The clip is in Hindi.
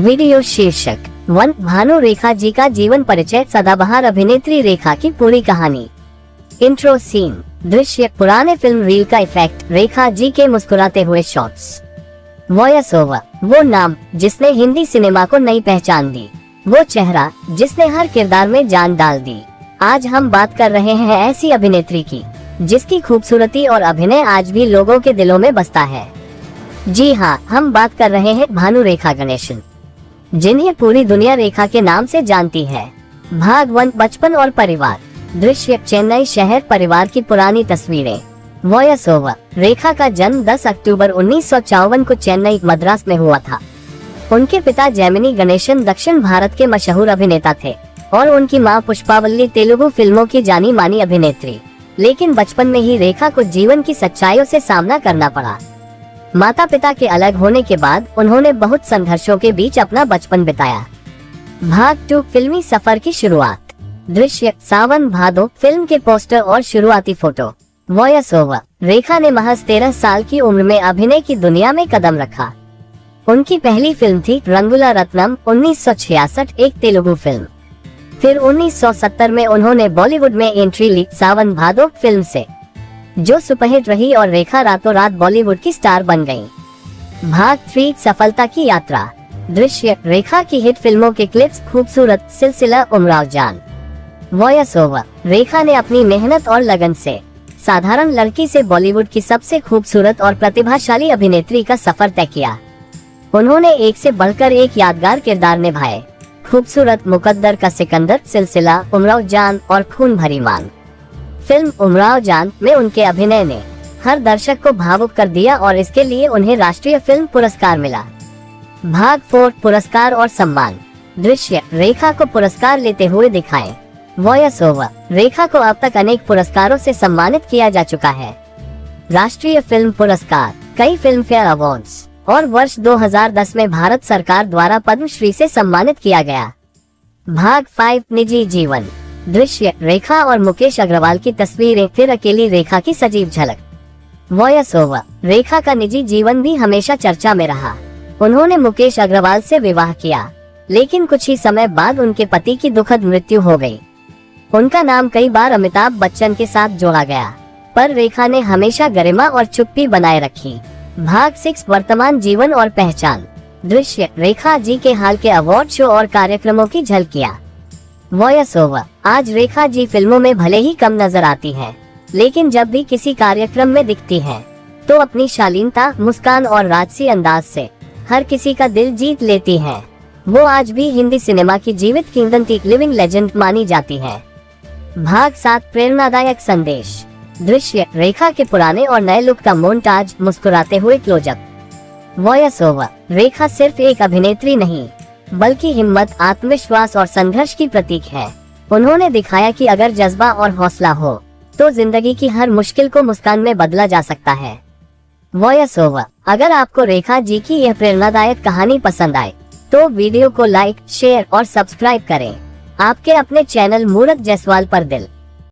वीडियो शीर्षक 1 भानु रेखा जी का जीवन परिचय, सदाबहार अभिनेत्री रेखा की पूरी कहानी। Intro scene. दृश्य पुराने फिल्म रील का इफेक्ट, रेखा जी के मुस्कुराते हुए शॉट्स। वॉयस ओवर, वो नाम जिसने हिंदी सिनेमा को नई पहचान दी, वो चेहरा जिसने हर किरदार में जान डाल दी। आज हम बात कर रहे हैं ऐसी अभिनेत्री की जिसकी खूबसूरती और अभिनय आज भी लोगों के दिलों में बसता है। जी हाँ, हम बात कर रहे हैं भानु रेखा गणेशन, जिन्हें पूरी दुनिया रेखा के नाम से जानती है। भाग 1, बचपन और परिवार। दृश्य चेन्नई शहर, परिवार की पुरानी तस्वीरें। वॉयस ओवर, रेखा का जन्म 10 अक्टूबर 1954 को चेन्नई, मद्रास में हुआ था। उनके पिता जैमिनी गणेशन दक्षिण भारत के मशहूर अभिनेता थे और उनकी मां पुष्पावल्ली तेलुगु फिल्मों की जानी मानी अभिनेत्री। लेकिन बचपन में ही रेखा को जीवन की सच्चाइयों से सामना करना पड़ा। माता पिता के अलग होने के बाद उन्होंने बहुत संघर्षों के बीच अपना बचपन बिताया। भाग 2, फिल्मी सफर की शुरुआत। दृश्य सावन भादो, फिल्म के पोस्टर और शुरुआती फोटो। वॉयस ओवर, रेखा ने महज 13 साल की उम्र में अभिनय की दुनिया में कदम रखा। उनकी पहली फिल्म थी रंगुला रत्नम 1966, एक तेलुगु फिल्म। फिर 1970 में उन्होंने बॉलीवुड में एंट्री ली सावन भादो फिल्म से, जो सुपरहिट रही और रेखा रातों रात बॉलीवुड की स्टार बन गयी। भाग 3, सफलता की यात्रा। दृश्य रेखा की हिट फिल्मों के क्लिप्स, खूबसूरत सिलसिला, उमराव जान। वॉयस ओवर, रेखा ने अपनी मेहनत और लगन से साधारण लड़की से बॉलीवुड की सबसे खूबसूरत और प्रतिभाशाली अभिनेत्री का सफर तय किया। उन्होंने एक से बढ़कर एक यादगार किरदार निभाए। खूबसूरत, मुकद्दर का सिकंदर, सिलसिला, उमराव जान और खून भरी मांग। फिल्म उमराव जान में उनके अभिनय ने हर दर्शक को भावुक कर दिया और इसके लिए उन्हें राष्ट्रीय फिल्म पुरस्कार मिला। भाग 4, पुरस्कार और सम्मान। दृश्य रेखा को पुरस्कार लेते हुए दिखाएं। वॉयस ओवर, रेखा को अब तक अनेक पुरस्कारों से सम्मानित किया जा चुका है। राष्ट्रीय फिल्म पुरस्कार, कई फिल्म फेयर अवार्ड्स और वर्ष 2010 में भारत सरकार द्वारा पद्मश्री से सम्मानित किया गया। भाग 5, निजी जीवन। दृश्य रेखा और मुकेश अग्रवाल की तस्वीरें, फिर अकेली रेखा की सजीव झलक। वॉयस ओवर, रेखा का निजी जीवन भी हमेशा चर्चा में रहा। उन्होंने मुकेश अग्रवाल से विवाह किया, लेकिन कुछ ही समय बाद उनके पति की दुखद मृत्यु हो गई। उनका नाम कई बार अमिताभ बच्चन के साथ जोड़ा गया, पर रेखा ने हमेशा गरिमा और चुप्पी बनाए रखी। भाग 6, वर्तमान जीवन और पहचान। दृश्य रेखा जी के हाल के अवार्ड शो और कार्यक्रमों की झलकियां। वॉयस ओवर, आज रेखा जी फिल्मों में भले ही कम नजर आती हैं, लेकिन जब भी किसी कार्यक्रम में दिखती हैं, तो अपनी शालीनता, मुस्कान और राजसी अंदाज से हर किसी का दिल जीत लेती हैं। वो आज भी हिंदी सिनेमा की जीवित किंवदंती, लिविंग लेजेंड मानी जाती हैं। भाग 7, प्रेरणादायक संदेश। दृश्य रेखा के पुराने और नए लुक का मोन्टाज, मुस्कुराते हुए क्लोजअप। वॉयस ओवर, रेखा सिर्फ एक अभिनेत्री नहीं, बल्कि हिम्मत, आत्मविश्वास और संघर्ष की प्रतीक है। उन्होंने दिखाया कि अगर जज्बा और हौसला हो तो जिंदगी की हर मुश्किल को मुस्कान में बदला जा सकता है। वॉयस ओवर, अगर आपको रेखा जी की यह प्रेरणादायक कहानी पसंद आए तो वीडियो को लाइक, शेयर और सब्सक्राइब करें। आपके अपने चैनल मूरत जायसवाल पर दिल।